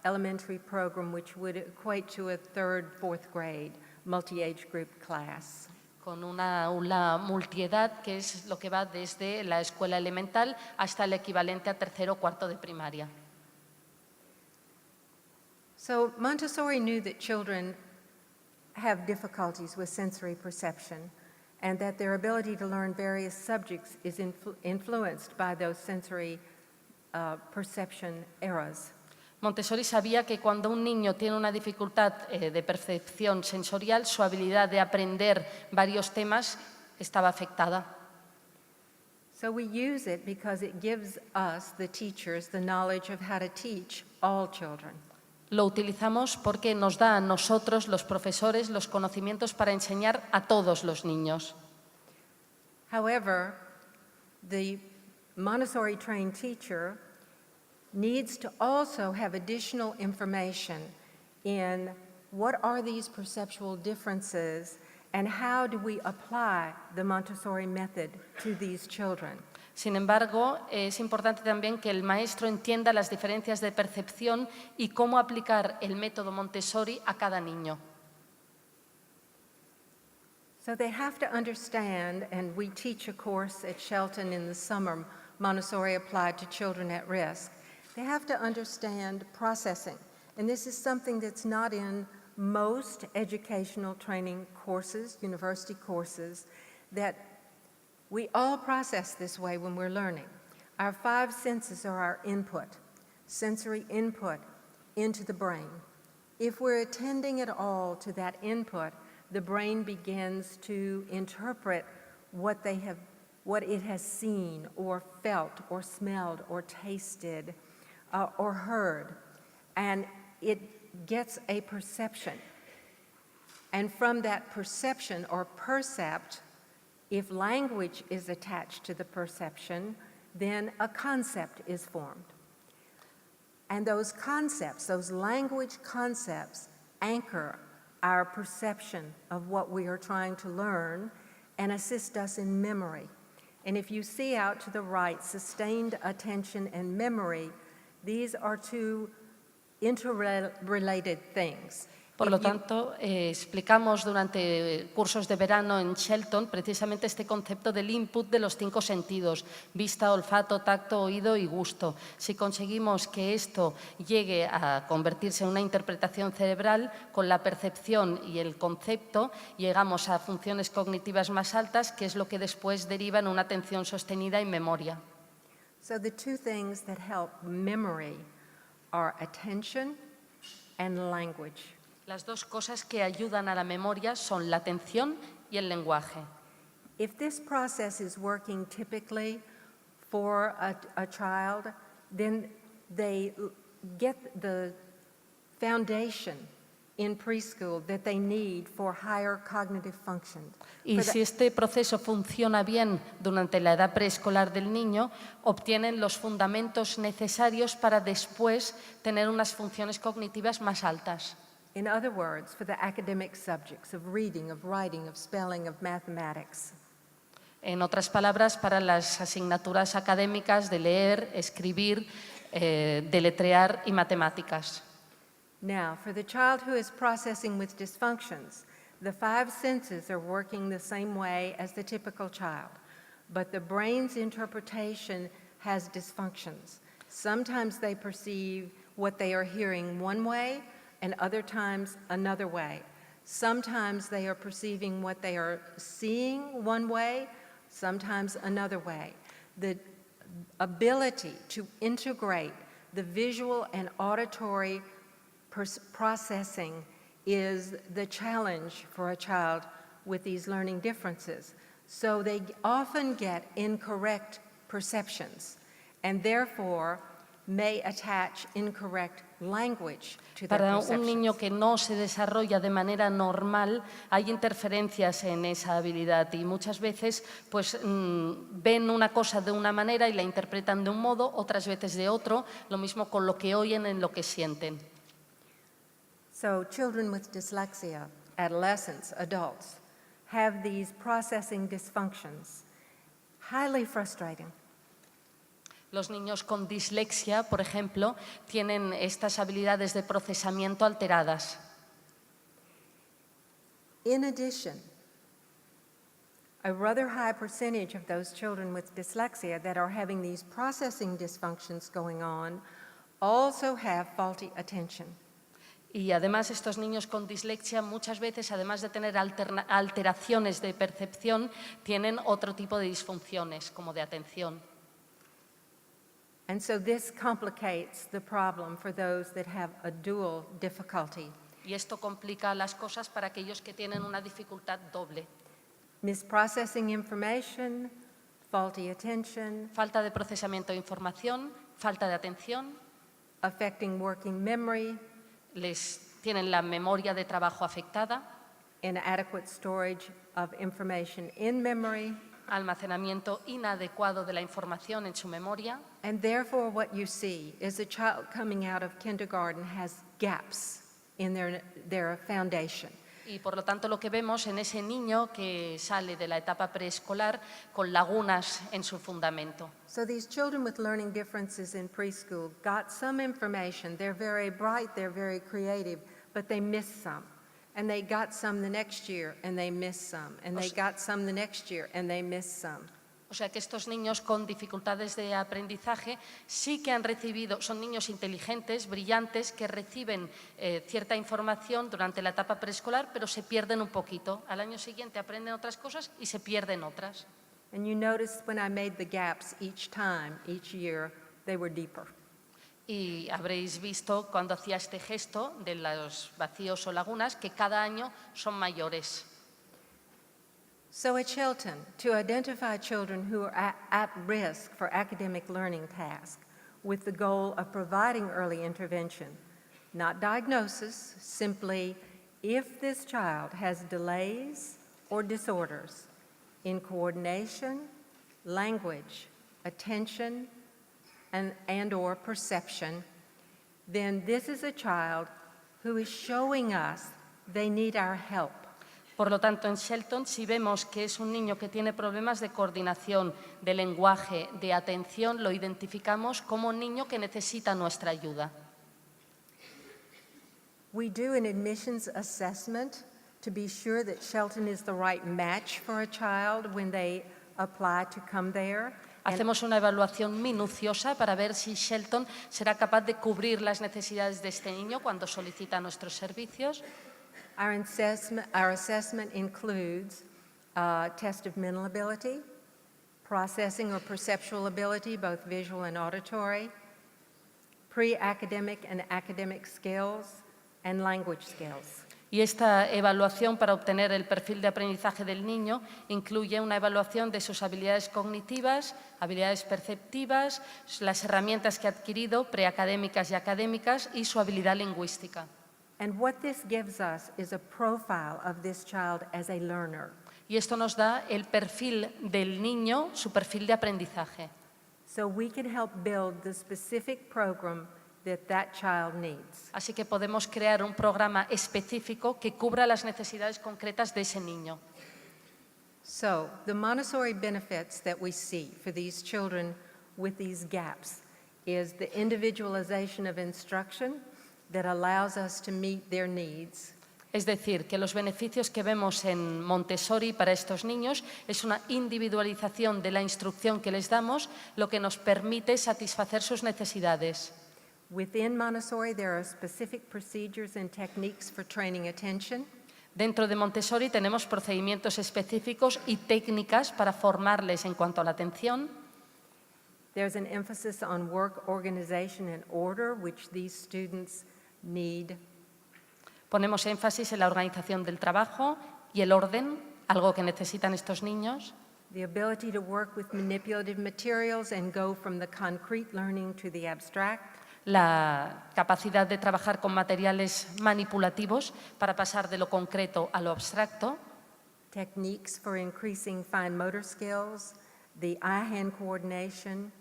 elementary program, which would equate to a 3rd, 4th grade multi-age group class. Con una aula multiedad, que es lo que va desde la escuela elemental hasta el equivalente a tercero o cuarto de primaria. So Montessori knew that children have difficulties with sensory perception and that their ability to learn various subjects is influenced by those sensory perception eras. Montessori sabía que cuando un niño tiene una dificultad de percepción sensorial, su habilidad de aprender varios temas estaba afectada. So we use it because it gives us, the teachers, the knowledge of how to teach all children. Lo utilizamos porque nos da a nosotros, los profesores, los conocimientos para enseñar a todos los niños. However, the Montessori-trained teacher needs to also have additional information in what are these perceptual differences and how do we apply the Montessori method to these children. Sin embargo, es importante también que el maestro entienda las diferencias de percepción y cómo aplicar el método Montessori a cada niño. So they have to understand, and we teach a course at Shelton in the summer, Montessori applied to children at risk. They have to understand processing, and this is something that's not in most educational training courses, university courses, that we all process this way when we're learning. Our 5 senses are our input, sensory input into the brain. If we're attending at all to that input, the brain begins to interpret what it has seen or felt or smelled or tasted or heard, and it gets a perception. And from that perception or percept, if language is attached to the perception, then a concept is formed. And those concepts, those language concepts, anchor our perception of what we are trying to learn and assist us in memory. And if you see out to the right, sustained attention and memory, these are 2 interrelated things. Por lo tanto, explicamos durante cursos de verano en Shelton precisamente este concepto del input de los 5 sentidos, vista, olfato, tacto, oído y gusto. Si conseguimos que esto llegue a convertirse en una interpretación cerebral, con la percepción y el concepto llegamos a funciones cognitivas más altas, que es lo que después deriva en una atención sostenida y memoria. So the 2 things that help memory are attention and language. Las 2 cosas que ayudan a la memoria son la atención y el lenguaje. If this process is working typically for a child, then they get the foundation in preschool that they need for higher cognitive function. Y si este proceso funciona bien durante la edad preescolar del niño, obtienen los fundamentos necesarios para después tener unas funciones cognitivas más altas. In other words, for the academic subjects of reading, of writing, of spelling, of mathematics. En otras palabras, para las asignaturas académicas de leer, escribir, deletrear y matemáticas. Now, for the child who is processing with dysfunctions, The 5 senses are working the same way as the typical child, but the brain's interpretation has dysfunctions. Sometimes they perceive what they are hearing one way, and other times another way. Sometimes they are perceiving what they are seeing one way, sometimes another way. The ability to integrate the visual and auditory processing is the challenge for a child with these learning differences. So they often get incorrect perceptions and therefore may attach incorrect language to their Para un perceptions. niño que no se desarrolla de manera normal, hay interferencias en esa habilidad y muchas veces pues, ven una cosa de una manera y la interpretan de un modo, otras veces de otro, lo mismo con lo que oyen en lo que sienten. So children with dyslexia, adolescents, adults, have these processing dysfunctions, highly frustrating. Los niños con dislexia, por ejemplo, tienen estas habilidades de procesamiento alteradas. In addition, a rather high percentage of those children with dyslexia that are having these processing dysfunctions going on also have faulty attention. Y además estos niños con dislexia muchas veces, además de tener alteraciones de percepción, tienen otro tipo de disfunciones, como de atención. And so this complicates the problem for those that have a dual difficulty. Y esto complica las cosas para aquellos que tienen una dificultad doble. Misprocessing information, faulty attention, Falta de procesamiento de información, falta de atención, affecting working memory, tienen la memoria de trabajo afectada, inadequate storage of information in memory, almacenamiento inadecuado de la información en su memoria. and therefore what you see is a child coming out of kindergarten has gaps in their foundation. Y por lo tanto lo que vemos en ese niño que sale de la etapa preescolar con lagunas en su fundamento. So these children with learning differences in preschool got some information. They're very bright, they're very creative, but they missed some. And they got some the next year, and they missed some. And they got some the next year, and they missed some. O sea que estos niños con dificultades de aprendizaje sí que han recibido, son niños inteligentes, brillantes, que reciben cierta información durante la etapa preescolar, pero se pierden un poquito. Al año siguiente aprenden otras cosas y se pierden otras. And you notice when I made the gaps each time, each year, they were deeper. Y habréis visto cuando hacía este gesto de los vacíos o lagunas que cada año son mayores. So at Shelton, to identify children who are at risk for academic learning tasks with the goal of providing early intervention, not diagnosis, simply if this child has delays or disorders in coordination, language, attention, and or perception, then this is a child who is showing us they need our help. Por lo tanto, en Shelton, si vemos que es un niño que tiene problemas de coordinación, de lenguaje, de atención, lo identificamos como un niño que necesita nuestra ayuda. We do an admissions assessment to be sure that Shelton is the right match for a child when they apply to come there. Hacemos una evaluación minuciosa para ver si Shelton será capaz de cubrir las necesidades de este niño cuando solicita nuestros servicios. Our assessment includes test of mental ability, processing or perceptual ability, both visual and auditory, pre-academic and academic skills, and language skills. Y esta evaluación para obtener el perfil de aprendizaje del niño incluye una evaluación de sus habilidades cognitivas, habilidades perceptivas, las herramientas que ha adquirido, preacadémicas y académicas, y su habilidad lingüística. And what this gives us is a profile of this child as a learner. Y esto nos da el perfil del niño, su perfil de aprendizaje. So we can help build the specific program that child needs. Así que podemos crear un programa específico que cubra las necesidades concretas de ese niño. So the Montessori benefits that we see for these children with these gaps is the individualization of instruction that allows us to meet their needs. Es decir, que los beneficios que vemos en Montessori para estos niños es una individualización de la instrucción que les damos, lo que nos permite satisfacer sus necesidades. Within Montessori, there are specific procedures and techniques for training attention. Dentro de Montessori tenemos procedimientos específicos y técnicas para formarles en cuanto a la atención. There's an emphasis on work organization and order, which these students need. Ponemos énfasis en la organización del trabajo y el orden, algo que necesitan estos niños. The ability to work with manipulative materials and go from the concrete learning to the abstract. La capacidad de trabajar con materiales manipulativos para pasar de lo concreto a lo abstracto. Techniques for increasing fine motor skills, the eye-hand coordination.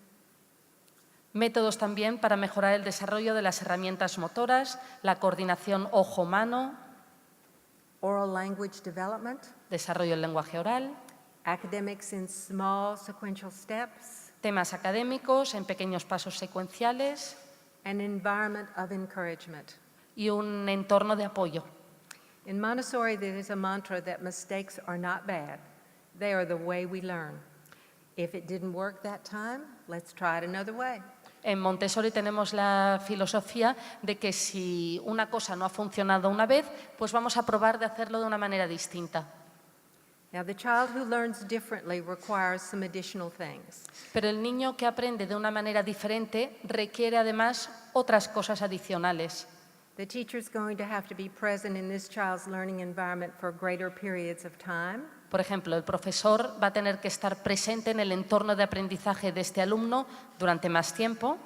Métodos también para mejorar el desarrollo de las herramientas motoras, la coordinación ojo-mano, Oral language development. desarrollo del lenguaje oral, Academics in small sequential steps. temas académicos en pequeños pasos secuenciales An environment of encouragement. y un entorno de apoyo. In Montessori, there is a mantra that mistakes are not bad. They are the way we learn. If it didn't work that time, let's try it another way. En Montessori tenemos la filosofía de que si una cosa no ha funcionado una vez, pues vamos a probar de hacerlo de una manera distinta. Now, the child who learns differently requires some additional things. Pero el niño que aprende de una manera diferente requiere además otras cosas adicionales. The teacher's going to have to be present in this child's learning environment for greater periods of time. Por ejemplo, el profesor va a tener que estar presente en el entorno de aprendizaje de este alumno durante más tiempo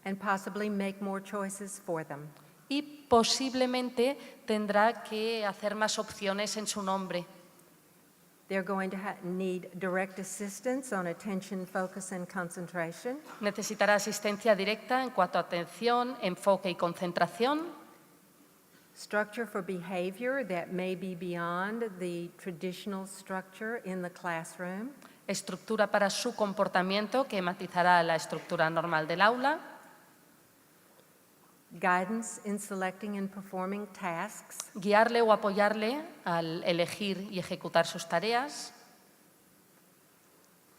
And possibly make more choices for them. y posiblemente tendrá que hacer más opciones en su nombre. They're going to need direct assistance on attention, focus, and concentration. Necesitará asistencia directa en cuanto a atención, enfoque y concentración. Structure for behavior that may be beyond the traditional structure in the classroom. Estructura para su comportamiento que matizará la estructura normal del aula. Guidance in selecting and performing tasks. Guiarle o apoyarle al elegir y ejecutar sus tareas.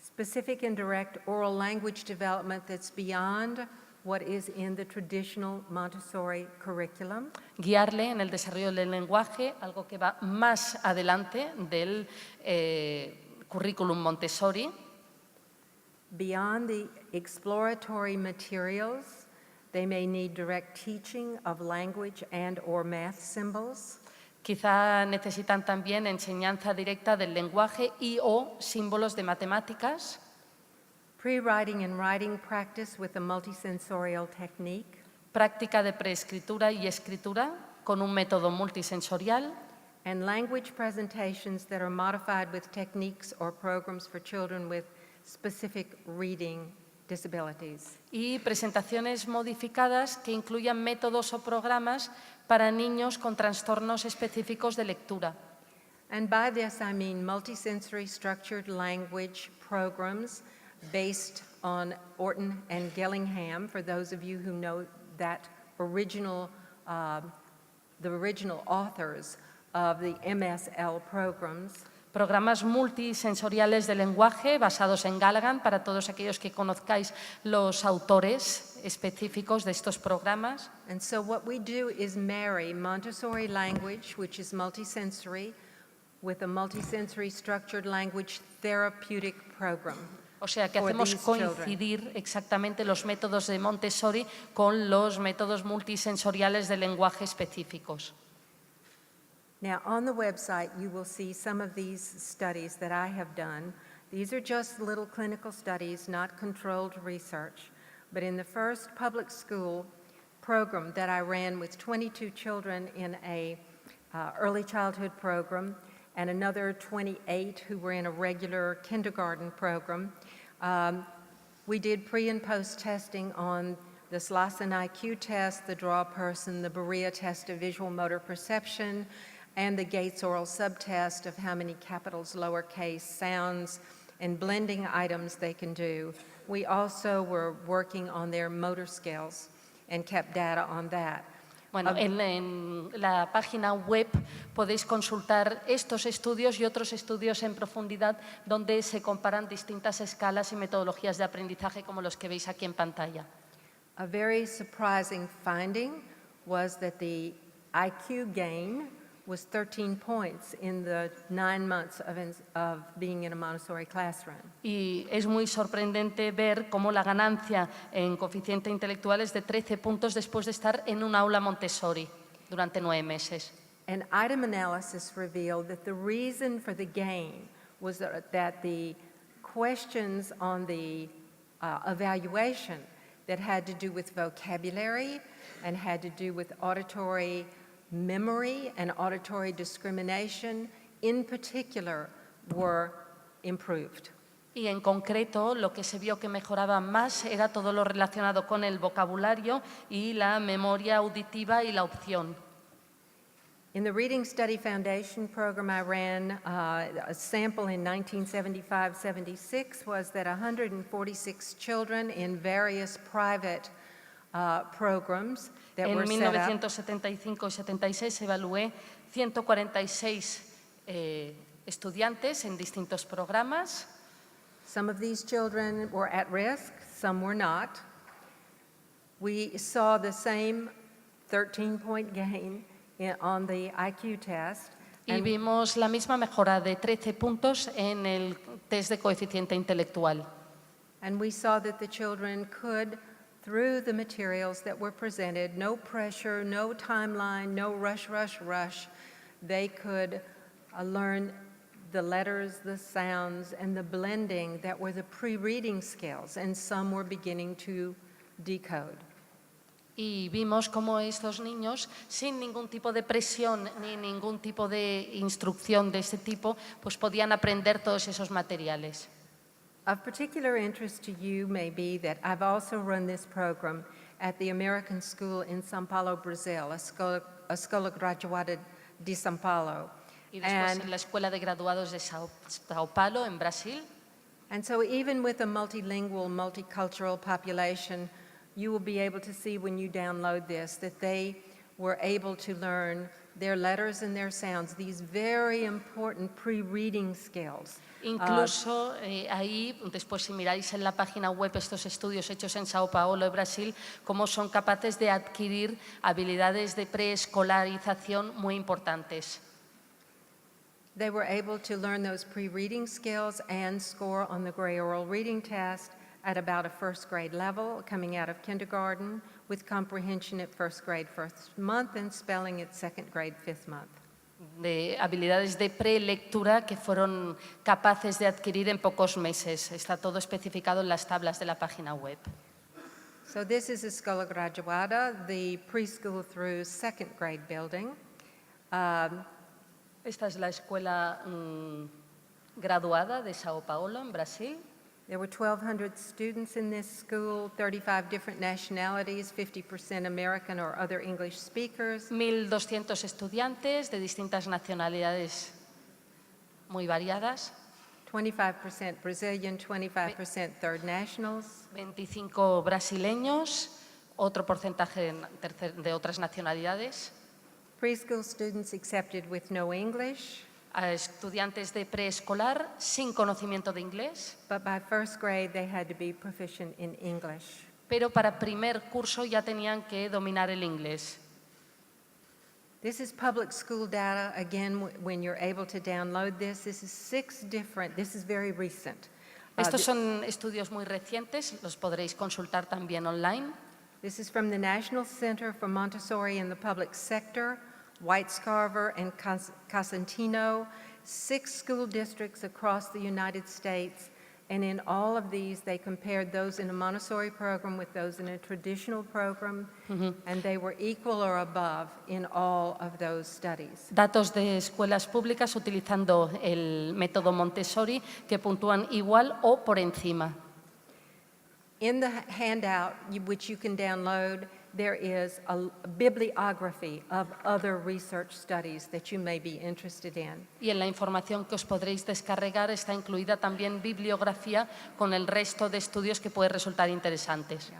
Specific and direct oral language development that's beyond what is in the traditional Montessori curriculum. Guiarle en el desarrollo del lenguaje, algo que va más adelante del currículum Montessori. Beyond the exploratory materials, they may need direct teaching of language and or math symbols. Quizá necesitan también enseñanza directa del lenguaje y o símbolos de matemáticas. Pre-writing and writing practice with a multisensorial technique. Práctica de preescritura y escritura con un método multisensorial. And language presentations that are modified with techniques or programs for children with specific reading disabilities. Y presentaciones modificadas que incluyan métodos o programas para niños con trastornos específicos de lectura. And by this I mean multisensory structured language programs based on Orton and Gillingham, for those of you who know that original, the original authors of the MSL programs. Programas multisensoriales de lenguaje basados en Gallagher para todos aquellos que conozcáis los autores específicos de estos programas. And so what we do is marry Montessori language, which is multisensory, with a multisensory structured language therapeutic program. O sea que for hacemos these children. coincidir exactamente los métodos de Montessori con los métodos multisensoriales de lenguaje específicos. Now, on the website, you will see some of these studies that I have done. These are just little clinical studies, not controlled research. But in the first public school program that I ran with 22 children in a early childhood program and another 28 who were in a regular kindergarten program, we did pre and post testing on the Slauson IQ test, the draw person, the Berea test of visual motor perception, and the Gates oral subtest of how many capitals, lowercase, sounds, and blending items they can do. We also were working on their motor skills and kept data on that. Bueno, en la página web podéis consultar estos estudios y otros estudios en profundidad donde se comparan distintas escalas y metodologías de aprendizaje como los que veis aquí en pantalla. A very surprising finding was that the IQ gain was 13 points in the 9 months of being in a Montessori classroom. Y es muy sorprendente ver cómo la ganancia en coeficiente intelectual es de 13 puntos después de estar en un aula Montessori durante 9 meses. An item analysis revealed that the reason for the gain was that the questions on the evaluation that had to do with vocabulary and had to do with auditory memory and auditory discrimination in particular were improved. Y en concreto, lo que se vio que mejoraba más era todo lo relacionado con el vocabulario y la memoria auditiva y la opción. In the Reading Study Foundation program I ran, a sample in 1975-76 was that 146 children in various private programs that En were set up. 1975 y 76 evalué 146 estudiantes en distintos programas. Some of these children were at risk, some were not. We saw the same 13-point gain on the IQ test. Y vimos la misma mejora de 13 puntos en el test de coeficiente intelectual. And we saw that the children could, through the materials that were presented, no pressure, no timeline, no rush, they could learn the letters, the sounds, and the blending that were the pre-reading skills, and some were beginning to decode. Y vimos cómo estos niños, sin ningún tipo de presión ni ningún tipo de instrucción de este tipo, pues podían aprender todos esos materiales. Of particular interest to you may be that I've also run this program at the American School in São Paulo, Brazil, a Escola Graduada de São Paulo. Y después en la Escuela de Graduados de Sao Paulo, en Brasil. And so even with a multilingual, multicultural population, you will be able to see when you download this that they were able to learn their letters and their sounds, these very important pre-reading skills. Incluso ahí, después si miráis en la página web estos estudios hechos en Sao Paulo, Brasil, cómo son capaces de adquirir habilidades de preescolarización muy importantes. They were able to learn those pre-reading skills and score on the Gray Oral Reading Test at about a first grade level, coming out of kindergarten, with comprehension at first grade first month and spelling at second grade fifth month. De habilidades de prelectura que fueron capaces de adquirir en pocos meses. Está todo especificado en las tablas de la página web. So this is Escola Graduada, the preschool through second grade building. Esta es la escuela graduada de Sao Paulo, en Brasil. There were 1,200 students in this school, 35 different nationalities, 50% American or other English speakers. 1.200 estudiantes de distintas nacionalidades muy variadas. 25% Brazilian, 25% third nationals. 25 brasileños, otro porcentaje de otras nacionalidades. Preschool students accepted with no English. A estudiantes de preescolar sin conocimiento de inglés. But by first grade, they had to be proficient in English. Pero para primer curso ya tenían que dominar el inglés. This is public school data. Again, when you're able to download this is this is very recent. Estos son estudios muy recientes, los podréis consultar también online. This is from the National Center for Montessori in the Public Sector, White Scarver and Casentino, 6 school districts across the United States, and in all of these they compared those in a Montessori program with those in a traditional program, and they were equal or above in all of those studies. Datos de escuelas públicas utilizando el método Montessori que puntúan igual o por encima. In the handout, which you can download, there is a bibliography of other research studies that you may be interested in. Y en la información que os podréis descargar está incluida también bibliografía con el resto de estudios que pueden resultar interesantes.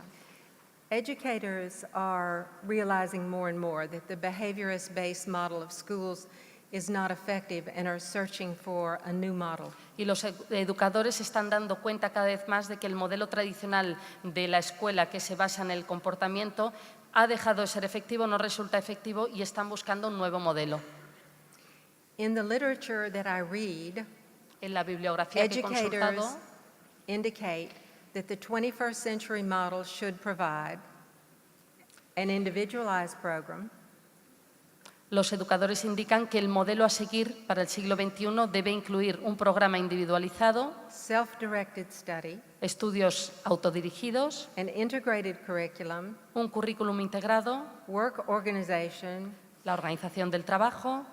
Educators are realizing more and more that the behaviorist-based model of schools is not effective and are searching for a new model. Y los educadores se están dando cuenta cada vez más de que el modelo tradicional de la escuela, que se basa en el comportamiento, ha dejado de ser efectivo, no resulta efectivo y están buscando un nuevo modelo. In the literature that I read, En la bibliografía que he consultado, educators indicate that the 21st century model should provide an individualized program, los educadores indican que el modelo a seguir para el siglo XXI debe incluir un programa individualizado, self-directed study, estudios autodirigidos, an integrated curriculum, un currículum integrado, work organization, la organización del trabajo,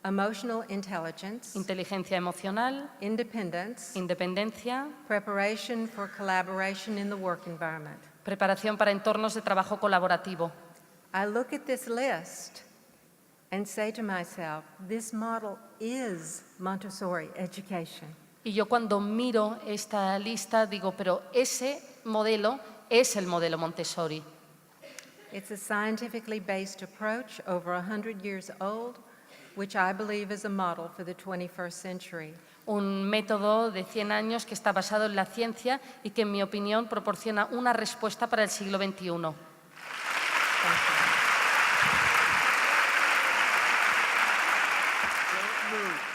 emotional intelligence, inteligencia emocional, independence, independencia, preparation for collaboration in the work environment. preparación para entornos de trabajo colaborativo. I look at this list and say to myself, this model is Montessori education. Y yo cuando miro esta lista digo, pero ese modelo es el modelo Montessori. It's a scientifically based approach over 100 years old, which I believe is a model for the 21st century. Un método de 100 años que está basado en la ciencia y que, en mi opinión, proporciona una respuesta para el siglo XXI. Thank you.